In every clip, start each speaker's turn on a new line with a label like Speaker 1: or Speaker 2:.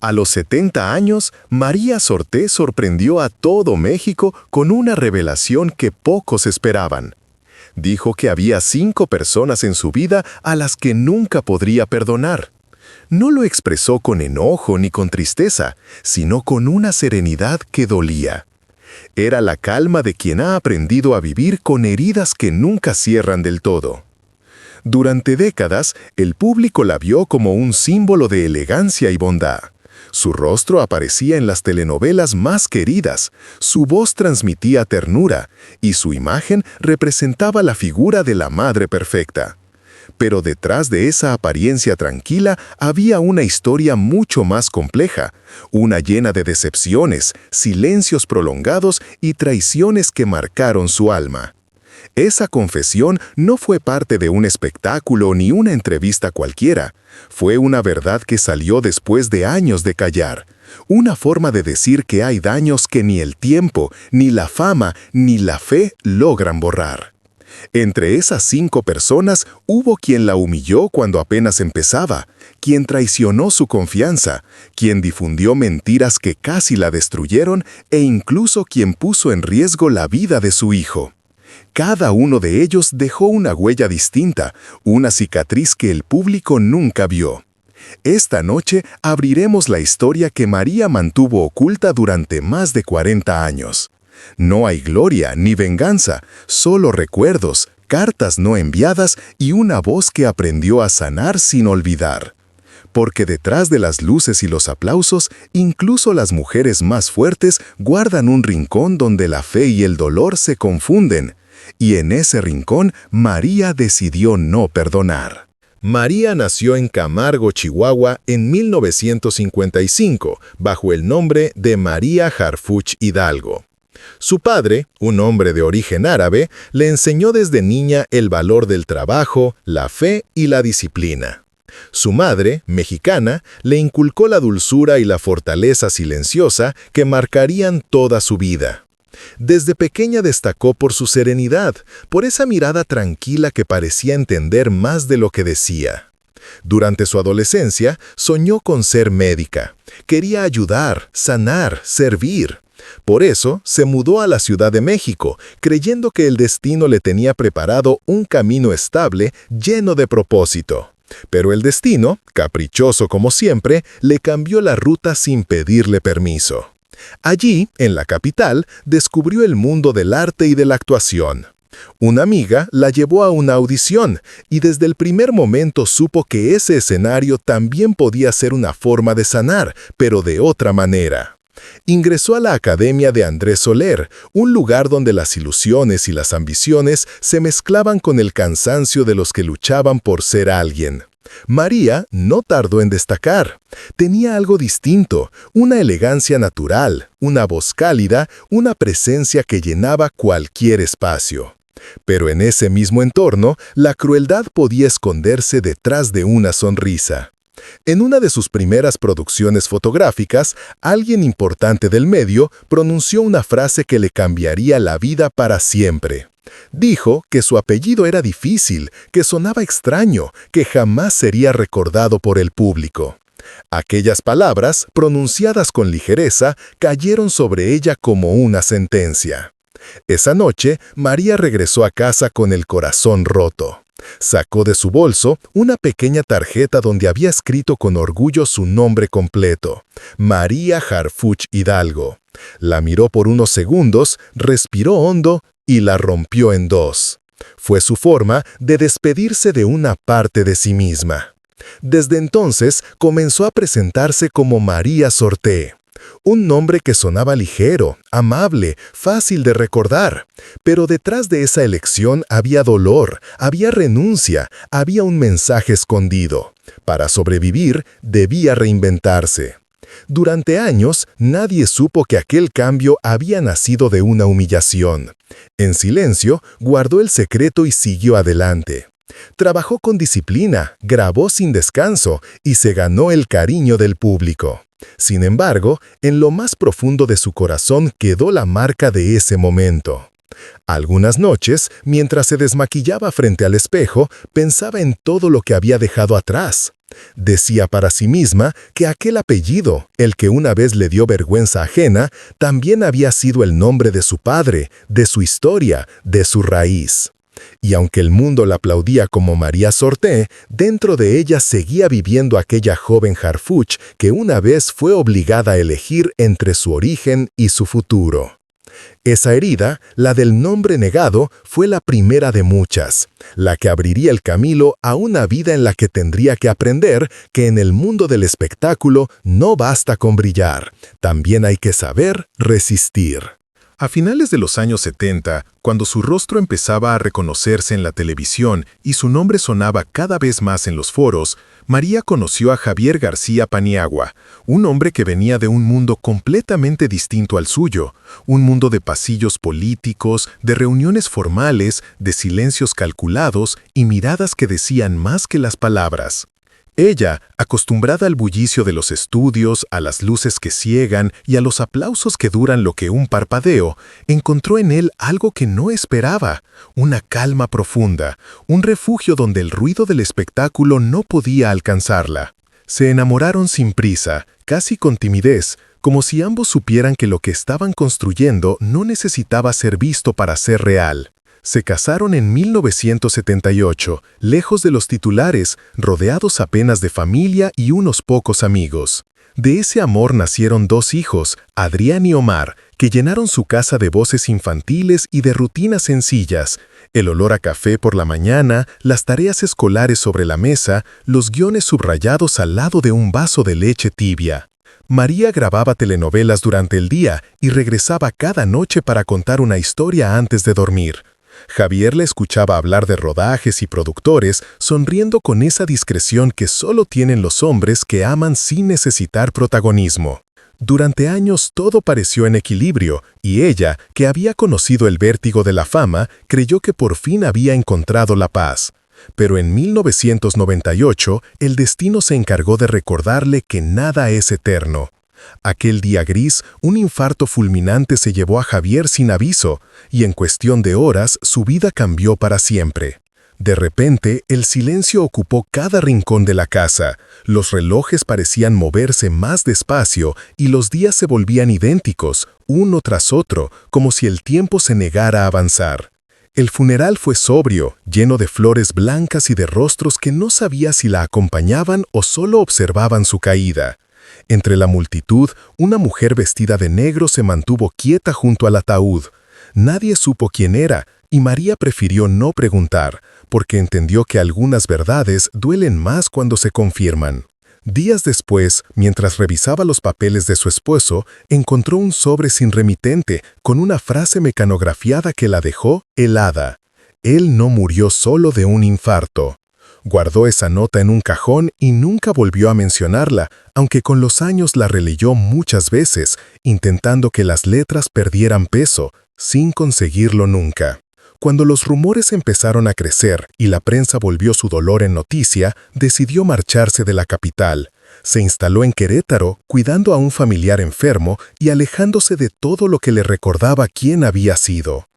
Speaker 1: A los 70 años, María Sorté sorprendió a todo México con una revelación que pocos esperaban. Dijo que había 5 personas en su vida a las que nunca podría perdonar. No lo expresó con enojo ni con tristeza, sino con una serenidad que dolía. Era la calma de quien ha aprendido a vivir con heridas que nunca cierran del todo. Durante décadas, el público la vio como un símbolo de elegancia y bondad. Su rostro aparecía en las telenovelas más queridas, su voz transmitía ternura y su imagen representaba la figura de la madre perfecta. Pero detrás de esa apariencia tranquila había una historia mucho más compleja, una llena de decepciones, silencios prolongados y traiciones que marcaron su alma. Esa confesión no fue parte de un espectáculo ni una entrevista cualquiera. Fue una verdad que salió después de años de callar. Una forma de decir que hay daños que ni el tiempo, ni la fama, ni la fe logran borrar. Entre esas 5 personas hubo quien la humilló cuando apenas empezaba, quien traicionó su confianza, quien difundió mentiras que casi la destruyeron e incluso quien puso en riesgo la vida de su hijo. Cada uno de ellos dejó una huella distinta, una cicatriz que el público nunca vio. Esta noche abriremos la historia que María mantuvo oculta durante más de 40 años. No hay gloria ni venganza, solo recuerdos, cartas no enviadas y una voz que aprendió a sanar sin olvidar. Porque detrás de las luces y los aplausos, incluso las mujeres más fuertes guardan un rincón donde la fe y el dolor se confunden. Y en ese rincón, María decidió no perdonar. María nació en Camargo, Chihuahua, en 1955, bajo el nombre de María Harfuch Hidalgo. Su padre, un hombre de origen árabe, le enseñó desde niña el valor del trabajo, la fe y la disciplina. Su madre, mexicana, le inculcó la dulzura y la fortaleza silenciosa que marcarían toda su vida. Desde pequeña destacó por su serenidad, por esa mirada tranquila que parecía entender más de lo que decía. Durante su adolescencia, soñó con ser médica. Quería ayudar, sanar, servir. Por eso, se mudó a la Ciudad de México, creyendo que el destino le tenía preparado un camino estable, lleno de propósito. Pero el destino, caprichoso como siempre, le cambió la ruta sin pedirle permiso. Allí, en la capital, descubrió el mundo del arte y de la actuación. Una amiga la llevó a una audición y desde el primer momento supo que ese escenario también podía ser una forma de sanar, pero de otra manera. Ingresó a la Academia de Andrés Soler, un lugar donde las ilusiones y las ambiciones se mezclaban con el cansancio de los que luchaban por ser alguien. María no tardó en destacar. Tenía algo distinto, una elegancia natural, una voz cálida, una presencia que llenaba cualquier espacio. Pero en ese mismo entorno, la crueldad podía esconderse detrás de una sonrisa. En una de sus primeras producciones fotográficas, alguien importante del medio pronunció una frase que le cambiaría la vida para siempre. Dijo que su apellido era difícil, que sonaba extraño, que jamás sería recordado por el público. Aquellas palabras, pronunciadas con ligereza, cayeron sobre ella como una sentencia. Esa noche, María regresó a casa con el corazón roto. Sacó de su bolso una pequeña tarjeta donde había escrito con orgullo su nombre completo, María Harfuch Hidalgo. La miró por unos segundos, respiró hondo y la rompió en 2. Fue su forma de despedirse de una parte de sí misma. Desde entonces comenzó a presentarse como María Sorté. Un nombre que sonaba ligero, amable, fácil de recordar. Pero detrás de esa elección había dolor, había renuncia, había un mensaje escondido. Para sobrevivir, debía reinventarse. Durante años, nadie supo que aquel cambio había nacido de una humillación. En silencio, guardó el secreto y siguió adelante. Trabajó con disciplina, grabó sin descanso y se ganó el cariño del público. Sin embargo, en lo más profundo de su corazón quedó la marca de ese momento. Algunas noches, mientras se desmaquillaba frente al espejo, pensaba en todo lo que había dejado atrás. Decía para sí misma que aquel apellido, el que una vez le dio vergüenza ajena, también había sido el nombre de su padre, de su historia, de su raíz. Y aunque el mundo la aplaudía como María Sorté, dentro de ella seguía viviendo aquella joven Harfuch que una vez fue obligada a elegir entre su origen y su futuro. Esa herida, la del nombre negado, fue la primera de muchas, la que abriría el camino a una vida en la que tendría que aprender que en el mundo del espectáculo no basta con brillar, también hay que saber resistir. A finales de los años 70, cuando su rostro empezaba a reconocerse en la televisión y su nombre sonaba cada vez más en los foros, María conoció a Javier García Paniagua, un hombre que venía de un mundo completamente distinto al suyo, un mundo de pasillos políticos, de reuniones formales, de silencios calculados y miradas que decían más que las palabras. Ella, acostumbrada al bullicio de los estudios, a las luces que ciegan y a los aplausos que duran lo que un parpadeo, encontró en él algo que no esperaba, una calma profunda, un refugio donde el ruido del espectáculo no podía alcanzarla. Se enamoraron sin prisa, casi con timidez, como si ambos supieran que lo que estaban construyendo no necesitaba ser visto para ser real. Se casaron en 1978, lejos de los titulares, rodeados apenas de familia y unos pocos amigos. De ese amor nacieron 2 hijos, Adrián y Omar, que llenaron su casa de voces infantiles y de rutinas sencillas. El olor a café por la mañana, las tareas escolares sobre la mesa, los guiones subrayados al lado de un vaso de leche tibia. María grababa telenovelas durante el día y regresaba cada noche para contar una historia antes de dormir. Javier le escuchaba hablar de rodajes y productores, sonriendo con esa discreción que solo tienen los hombres que aman sin necesitar protagonismo. Durante años todo pareció en equilibrio, y ella, que había conocido el vértigo de la fama, creyó que por fin había encontrado la paz. Pero en 1998, el destino se encargó de recordarle que nada es eterno. Aquel día gris, un infarto fulminante se llevó a Javier sin aviso, y en cuestión de horas su vida cambió para siempre. De repente, el silencio ocupó cada rincón de la casa, los relojes parecían moverse más despacio y los días se volvían idénticos, uno tras otro, como si el tiempo se negara a avanzar. El funeral fue sobrio, lleno de flores blancas y de rostros que no sabía si la acompañaban o solo observaban su caída. Entre la multitud, una mujer vestida de negro se mantuvo quieta junto al ataúd. Nadie supo quién era, y María prefirió no preguntar, porque entendió que algunas verdades duelen más cuando se confirman. Días después, mientras revisaba los papeles de su esposo, encontró un sobre sin remitente, con una frase mecanografiada que la dejó helada. Él no murió solo de un infarto. Guardó esa nota en un cajón y nunca volvió a mencionarla, aunque con los años la releyó muchas veces, intentando que las letras perdieran peso, sin conseguirlo nunca. Cuando los rumores empezaron a crecer y la prensa volvió su dolor en noticia, decidió marcharse de la capital. Se instaló en Querétaro, cuidando a un familiar enfermo y alejándose de todo lo que le recordaba quién había sido.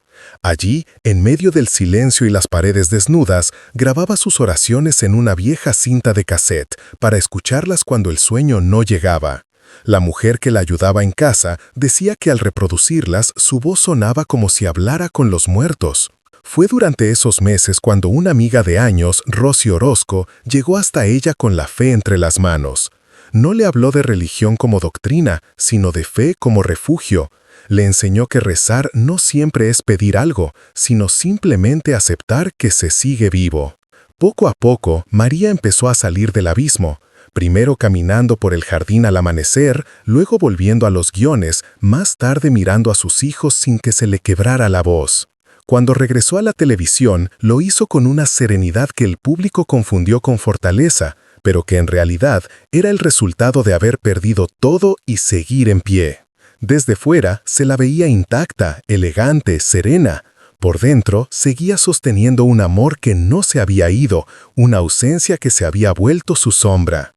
Speaker 1: Allí, en medio del silencio y las paredes desnudas, grababa sus oraciones en una vieja cinta de cassette para escucharlas cuando el sueño no llegaba. La mujer que la ayudaba en casa decía que al reproducirlas su voz sonaba como si hablara con los muertos. Fue durante esos meses cuando una amiga de años, Rosy Orozco, llegó hasta ella con la fe entre las manos. No le habló de religión como doctrina, sino de fe como refugio. Le enseñó que rezar no siempre es pedir algo, sino simplemente aceptar que se sigue vivo. Poco a poco, María empezó a salir del abismo, primero caminando por el jardín al amanecer, luego volviendo a los guiones, más tarde mirando a sus hijos sin que se le quebrara la voz. Cuando regresó a la televisión, lo hizo con una serenidad que el público confundió con fortaleza, pero que en realidad era el resultado de haber perdido todo y seguir en pie. Desde fuera se la veía intacta, elegante, serena. Por dentro seguía sosteniendo un amor que no se había ido, una ausencia que se había vuelto su sombra.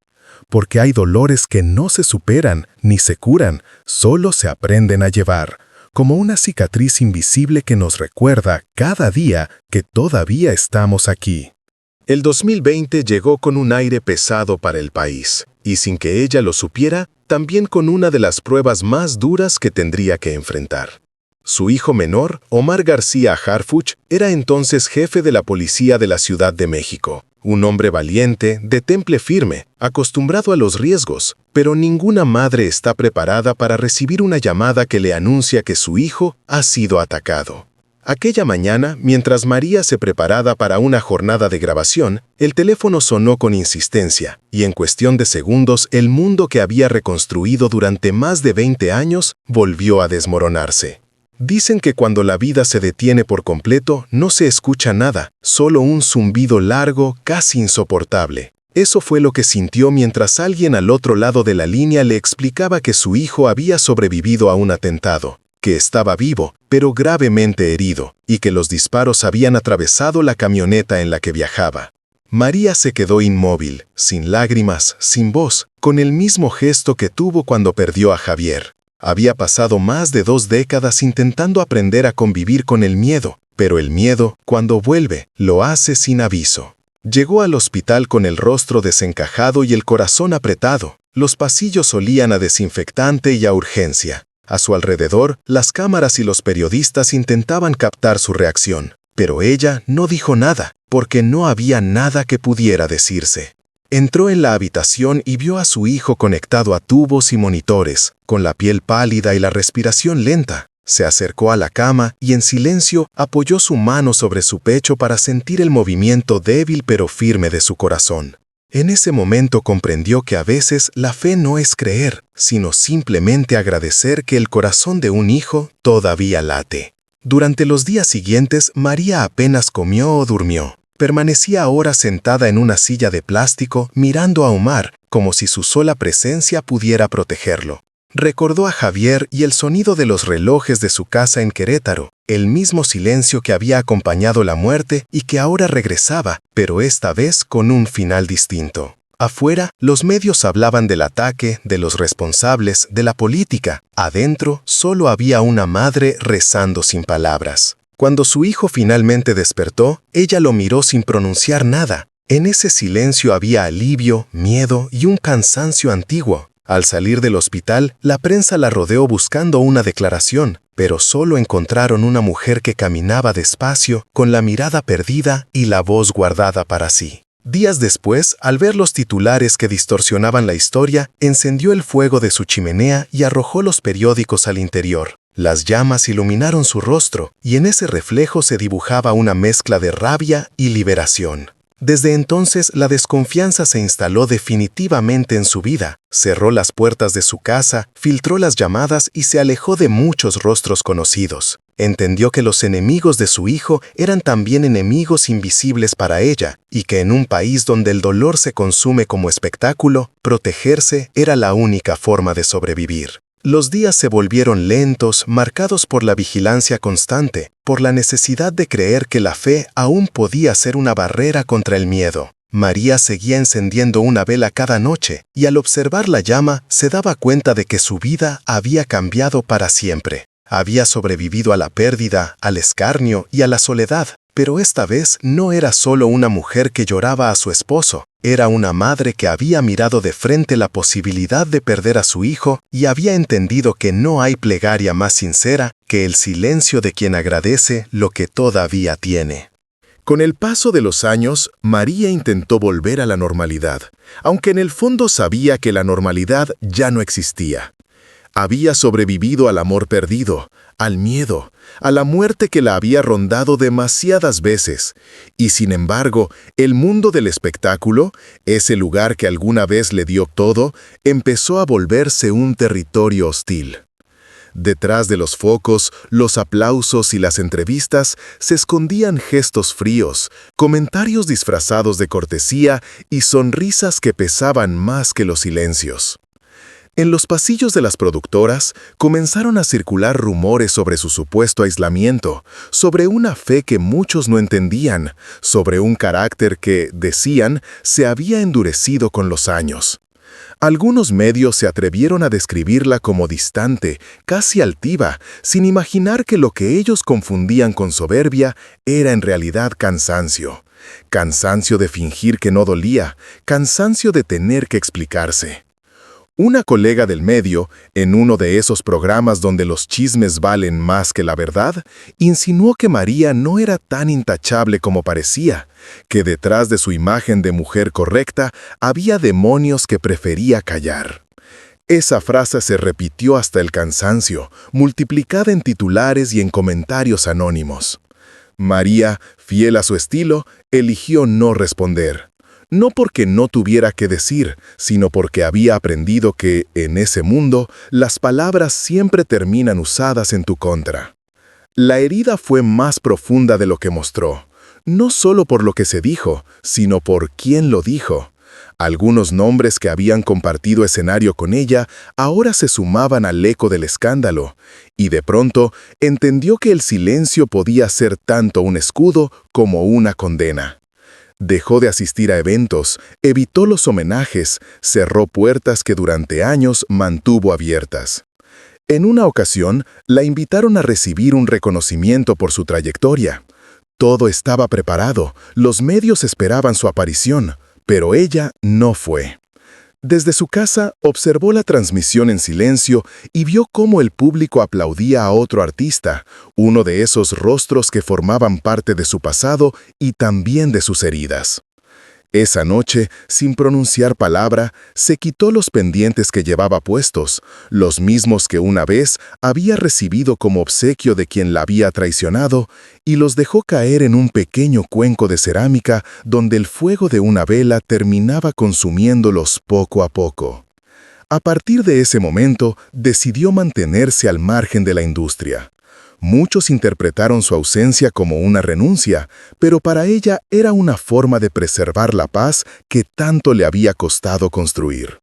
Speaker 1: Porque hay dolores que no se superan ni se curan, solo se aprenden a llevar. como una cicatriz invisible que nos recuerda cada día que todavía estamos aquí. El 2020 llegó con un aire pesado para el país, y sin que ella lo supiera, también con una de las pruebas más duras que tendría que enfrentar. Su hijo menor, Omar García Harfuch, era entonces jefe de la policía de la Ciudad de México. Un hombre valiente, de temple firme, acostumbrado a los riesgos, pero ninguna madre está preparada para recibir una llamada que le anuncia que su hijo ha sido atacado. Aquella mañana, mientras María se preparaba para una jornada de grabación, el teléfono sonó con insistencia, y en cuestión de segundos el mundo que había reconstruido durante más de 20 años volvió a desmoronarse. Dicen que cuando la vida se detiene por completo, no se escucha nada, solo un zumbido largo, casi insoportable. Eso fue lo que sintió mientras alguien al otro lado de la línea le explicaba que su hijo había sobrevivido a un atentado, que estaba vivo, pero gravemente herido, y que los disparos habían atravesado la camioneta en la que viajaba. María se quedó inmóvil, sin lágrimas, sin voz, con el mismo gesto que tuvo cuando perdió a Javier. Había pasado más de 2 décadas intentando aprender a convivir con el miedo, pero el miedo, cuando vuelve, lo hace sin aviso. Llegó al hospital con el rostro desencajado y el corazón apretado. Los pasillos olían a desinfectante y a urgencia. A su alrededor, las cámaras y los periodistas intentaban captar su reacción, pero ella no dijo nada, porque no había nada que pudiera decirse. Entró en la habitación y vio a su hijo conectado a tubos y monitores, con la piel pálida y la respiración lenta. Se acercó a la cama y en silencio apoyó su mano sobre su pecho para sentir el movimiento débil pero firme de su corazón. En ese momento comprendió que a veces la fe no es creer, sino simplemente agradecer que el corazón de un hijo todavía late. Durante los días siguientes, María apenas comió o durmió. Permanecía horas sentada en una silla de plástico mirando a Omar, como si su sola presencia pudiera protegerlo. Recordó a Javier y el sonido de los relojes de su casa en Querétaro, el mismo silencio que había acompañado la muerte y que ahora regresaba, pero esta vez con un final distinto. Afuera, los medios hablaban del ataque, de los responsables, de la política. Adentro, solo había una madre rezando sin palabras. Cuando su hijo finalmente despertó, ella lo miró sin pronunciar nada. En ese silencio había alivio, miedo y un cansancio antiguo. Al salir del hospital, la prensa la rodeó buscando una declaración, pero solo encontraron una mujer que caminaba despacio, con la mirada perdida y la voz guardada para sí. Días después, al ver los titulares que distorsionaban la historia, encendió el fuego de su chimenea y arrojó los periódicos al interior. Las llamas iluminaron su rostro, y en ese reflejo se dibujaba una mezcla de rabia y liberación. Desde entonces, la desconfianza se instaló definitivamente en su vida. Cerró las puertas de su casa, filtró las llamadas y se alejó de muchos rostros conocidos. Entendió que los enemigos de su hijo eran también enemigos invisibles para ella, y que en un país donde el dolor se consume como espectáculo, protegerse era la única forma de sobrevivir. Los días se volvieron lentos, marcados por la vigilancia constante, por la necesidad de creer que la fe aún podía ser una barrera contra el miedo. María seguía encendiendo una vela cada noche, y al observar la llama se daba cuenta de que su vida había cambiado para siempre. Había sobrevivido a la pérdida, al escarnio y a la soledad, pero esta vez no era solo una mujer que lloraba a su esposo, era una madre que había mirado de frente la posibilidad de perder a su hijo y había entendido que no hay plegaria más sincera que el silencio de quien agradece lo que todavía tiene. Con el paso de los años, María intentó volver a la normalidad, aunque en el fondo sabía que la normalidad ya no existía. Había sobrevivido al amor perdido, al miedo, a la muerte que la había rondado demasiadas veces, y sin embargo, el mundo del espectáculo, ese lugar que alguna vez le dio todo, empezó a volverse un territorio hostil. Detrás de los focos, los aplausos y las entrevistas se escondían gestos fríos, comentarios disfrazados de cortesía y sonrisas que pesaban más que los silencios. En los pasillos de las productoras comenzaron a circular rumores sobre su supuesto aislamiento, sobre una fe que muchos no entendían, sobre un carácter que, decían, se había endurecido con los años. Algunos medios se atrevieron a describirla como distante, casi altiva, sin imaginar que lo que ellos confundían con soberbia era en realidad cansancio. Cansancio de fingir que no dolía, cansancio de tener que explicarse. Una colega del medio, en uno de esos programas donde los chismes valen más que la verdad, insinuó que María no era tan intachable como parecía, que detrás de su imagen de mujer correcta había demonios que prefería callar. Esa frase se repitió hasta el cansancio, multiplicada en titulares y en comentarios anónimos. María, fiel a su estilo, eligió no responder. No porque no tuviera que decir, sino porque había aprendido que, en ese mundo, las palabras siempre terminan usadas en tu contra. La herida fue más profunda de lo que mostró, no solo por lo que se dijo, sino por quién lo dijo. Algunos nombres que habían compartido escenario con ella ahora se sumaban al eco del escándalo, y de pronto entendió que el silencio podía ser tanto un escudo como una condena. Dejó de asistir a eventos, evitó los homenajes, cerró puertas que durante años mantuvo abiertas. En una ocasión, la invitaron a recibir un reconocimiento por su trayectoria. Todo estaba preparado, los medios esperaban su aparición, pero ella no fue. Desde su casa observó la transmisión en silencio y vio cómo el público aplaudía a otro artista, uno de esos rostros que formaban parte de su pasado y también de sus heridas. Esa noche, sin pronunciar palabra, se quitó los pendientes que llevaba puestos, los mismos que una vez había recibido como obsequio de quien la había traicionado, y los dejó caer en un pequeño cuenco de cerámica donde el fuego de una vela terminaba consumiéndolos poco a poco. A partir de ese momento, decidió mantenerse al margen de la industria. Muchos interpretaron su ausencia como una renuncia, pero para ella era una forma de preservar la paz que tanto le había costado construir.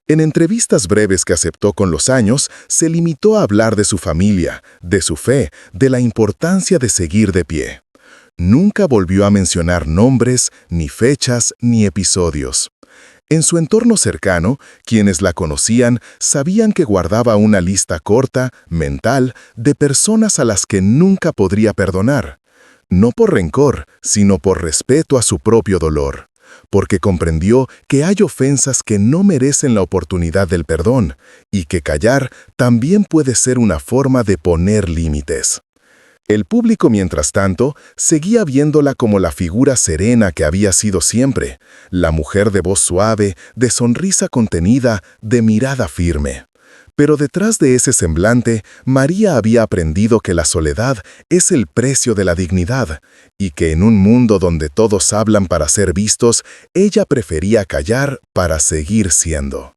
Speaker 1: En entrevistas breves que aceptó con los años, se limitó a hablar de su familia, de su fe, de la importancia de seguir de pie. Nunca volvió a mencionar nombres, ni fechas, ni episodios. En su entorno cercano, quienes la conocían sabían que guardaba una lista corta, mental, de personas a las que nunca podría perdonar. No por rencor, sino por respeto a su propio dolor. Porque comprendió que hay ofensas que no merecen la oportunidad del perdón, y que callar también puede ser una forma de poner límites. El público, mientras tanto, seguía viéndola como la figura serena que había sido siempre, la mujer de voz suave, de sonrisa contenida, de mirada firme. Pero detrás de ese semblante, María había aprendido que la soledad es el precio de la dignidad, y que en un mundo donde todos hablan para ser vistos, ella prefería callar para seguir siendo.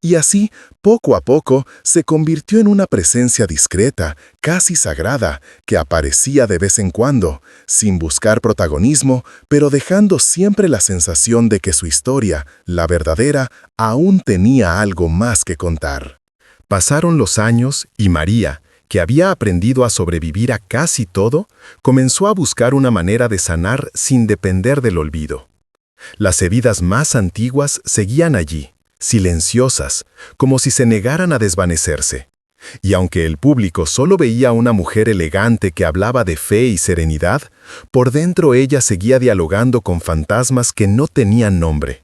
Speaker 1: Y así, poco a poco, se convirtió en una presencia discreta, casi sagrada, que aparecía de vez en cuando, sin buscar protagonismo, pero dejando siempre la sensación de que su historia, la verdadera, aún tenía algo más que contar. Pasaron los años y María, que había aprendido a sobrevivir a casi todo, comenzó a buscar una manera de sanar sin depender del olvido. Las heridas más antiguas seguían allí, silenciosas, como si se negaran a desvanecerse. Y aunque el público solo veía a una mujer elegante que hablaba de fe y serenidad, por dentro ella seguía dialogando con fantasmas que no tenían nombre.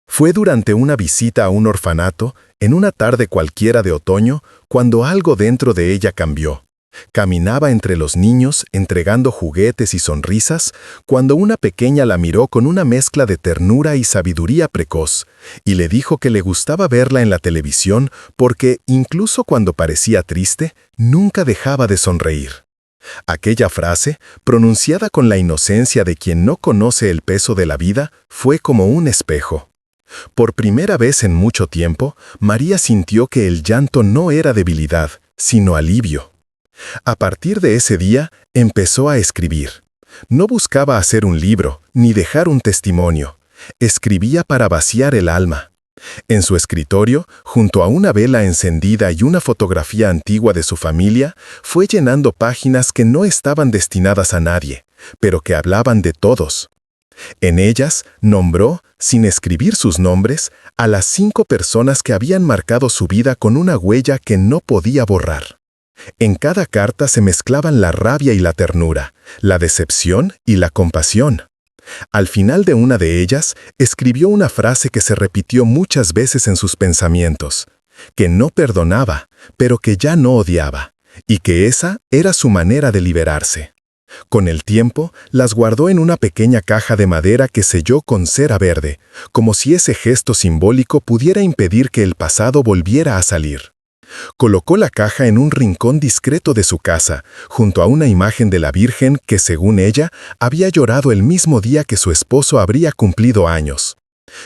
Speaker 1: Fue durante una visita a un orfanato, en una tarde cualquiera de otoño, cuando algo dentro de ella cambió. Caminaba entre los niños, entregando juguetes y sonrisas, cuando una pequeña la miró con una mezcla de ternura y sabiduría precoz, y le dijo que le gustaba verla en la televisión porque, incluso cuando parecía triste, nunca dejaba de sonreír. Aquella frase, pronunciada con la inocencia de quien no conoce el peso de la vida, fue como un espejo. Por primera vez en mucho tiempo, María sintió que el llanto no era debilidad, sino alivio. A partir de ese día, empezó a escribir. No buscaba hacer un libro, ni dejar un testimonio. Escribía para vaciar el alma. En su escritorio, junto a una vela encendida y una fotografía antigua de su familia, fue llenando páginas que no estaban destinadas a nadie, pero que hablaban de todos. En ellas, nombró, sin escribir sus nombres, a las 5 personas que habían marcado su vida con una huella que no podía borrar. En cada carta se mezclaban la rabia y la ternura, la decepción y la compasión. Al final de una de ellas, escribió una frase que se repitió muchas veces en sus pensamientos, que no perdonaba, pero que ya no odiaba, y que esa era su manera de liberarse. Con el tiempo, las guardó en una pequeña caja de madera que selló con cera verde, como si ese gesto simbólico pudiera impedir que el pasado volviera a salir. Colocó la caja en un rincón discreto de su casa, junto a una imagen de la Virgen que, según ella, había llorado el mismo día que su esposo habría cumplido años.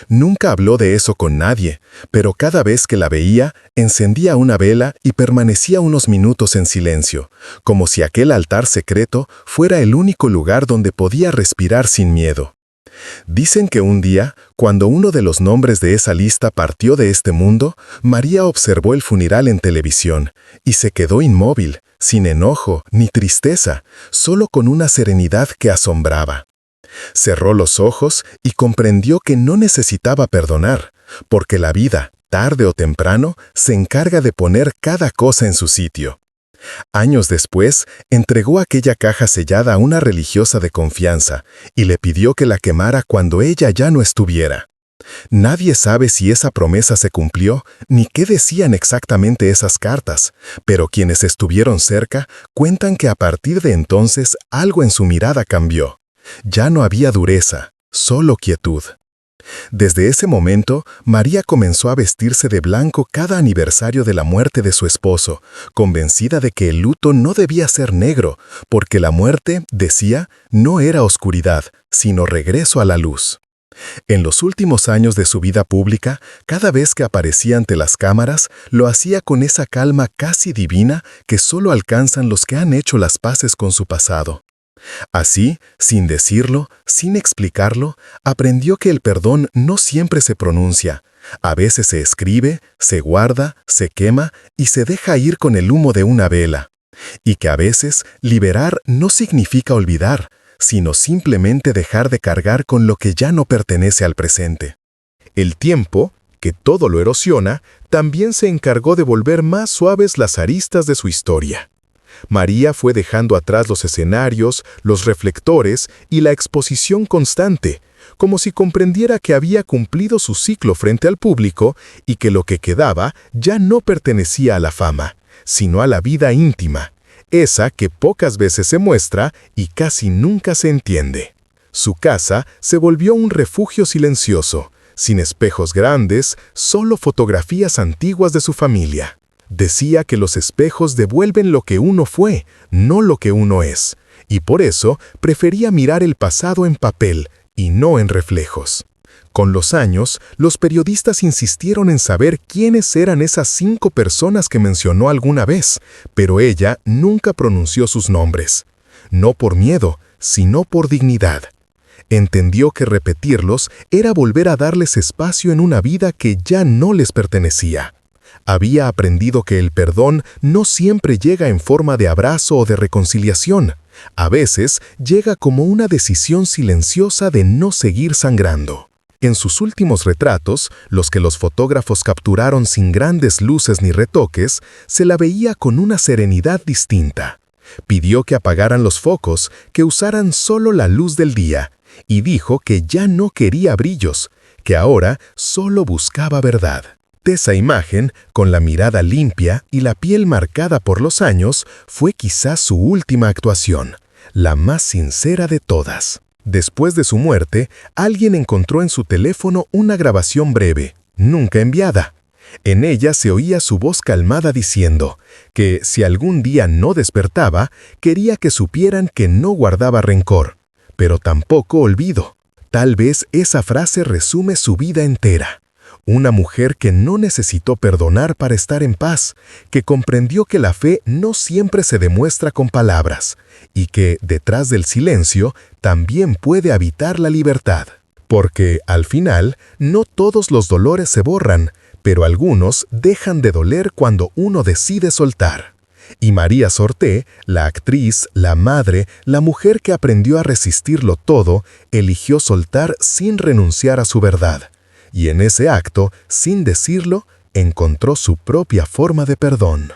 Speaker 1: Nunca habló de eso con nadie, pero cada vez que la veía, encendía una vela y permanecía unos minutos en silencio, como si aquel altar secreto fuera el único lugar donde podía respirar sin miedo. Dicen que un día, cuando uno de los nombres de esa lista partió de este mundo, María observó el funeral en televisión y se quedó inmóvil, sin enojo ni tristeza, solo con una serenidad que asombraba. Cerró los ojos y comprendió que no necesitaba perdonar, porque la vida, tarde o temprano, se encarga de poner cada cosa en su sitio. Años después, entregó aquella caja sellada a una religiosa de confianza y le pidió que la quemara cuando ella ya no estuviera. Nadie sabe si esa promesa se cumplió ni qué decían exactamente esas cartas, pero quienes estuvieron cerca cuentan que a partir de entonces algo en su mirada cambió. Ya no había dureza, solo quietud. Desde ese momento, María comenzó a vestirse de blanco cada aniversario de la muerte de su esposo, convencida de que el luto no debía ser negro, porque la muerte, decía, no era oscuridad, sino regreso a la luz. En los últimos años de su vida pública, cada vez que aparecía ante las cámaras, lo hacía con esa calma casi divina que solo alcanzan los que han hecho las paces con su pasado. Así, sin decirlo, sin explicarlo, aprendió que el perdón no siempre se pronuncia. A veces se escribe, se guarda, se quema y se deja ir con el humo de una vela. Y que a veces liberar no significa olvidar, sino simplemente dejar de cargar con lo que ya no pertenece al presente. El tiempo, que todo lo erosiona, también se encargó de volver más suaves las aristas de su historia. María fue dejando atrás los escenarios, los reflectores y la exposición constante, como si comprendiera que había cumplido su ciclo frente al público y que lo que quedaba ya no pertenecía a la fama, sino a la vida íntima, esa que pocas veces se muestra y casi nunca se entiende. Su casa se volvió un refugio silencioso, sin espejos grandes, solo fotografías antiguas de su familia. Decía que los espejos devuelven lo que uno fue, no lo que uno es, y por eso prefería mirar el pasado en papel y no en reflejos. Con los años, los periodistas insistieron en saber quiénes eran esas 5 personas que mencionó alguna vez, pero ella nunca pronunció sus nombres. No por miedo, sino por dignidad. Entendió que repetirlos era volver a darles espacio en una vida que ya no les pertenecía. Había aprendido que el perdón no siempre llega en forma de abrazo o de reconciliación. A veces llega como una decisión silenciosa de no seguir sangrando. En sus últimos retratos, los que los fotógrafos capturaron sin grandes luces ni retoques, se la veía con una serenidad distinta. Pidió que apagaran los focos, que usaran solo la luz del día, y dijo que ya no quería brillos, que ahora solo buscaba verdad. Esa imagen, con la mirada limpia y la piel marcada por los años, fue quizás su última actuación, la más sincera de todas. Después de su muerte, alguien encontró en su teléfono una grabación breve, nunca enviada. En ella se oía su voz calmada diciendo que, si algún día no despertaba, quería que supieran que no guardaba rencor, pero tampoco olvido. Tal vez esa frase resume su vida entera. Una mujer que no necesitó perdonar para estar en paz, que comprendió que la fe no siempre se demuestra con palabras y que, detrás del silencio, también puede habitar la libertad. Porque, al final, no todos los dolores se borran, pero algunos dejan de doler cuando uno decide soltar. Y María Sorté, la actriz, la madre, la mujer que aprendió a resistirlo todo, eligió soltar sin renunciar a su verdad. Y en ese acto, sin decirlo, encontró su propia forma de perdón.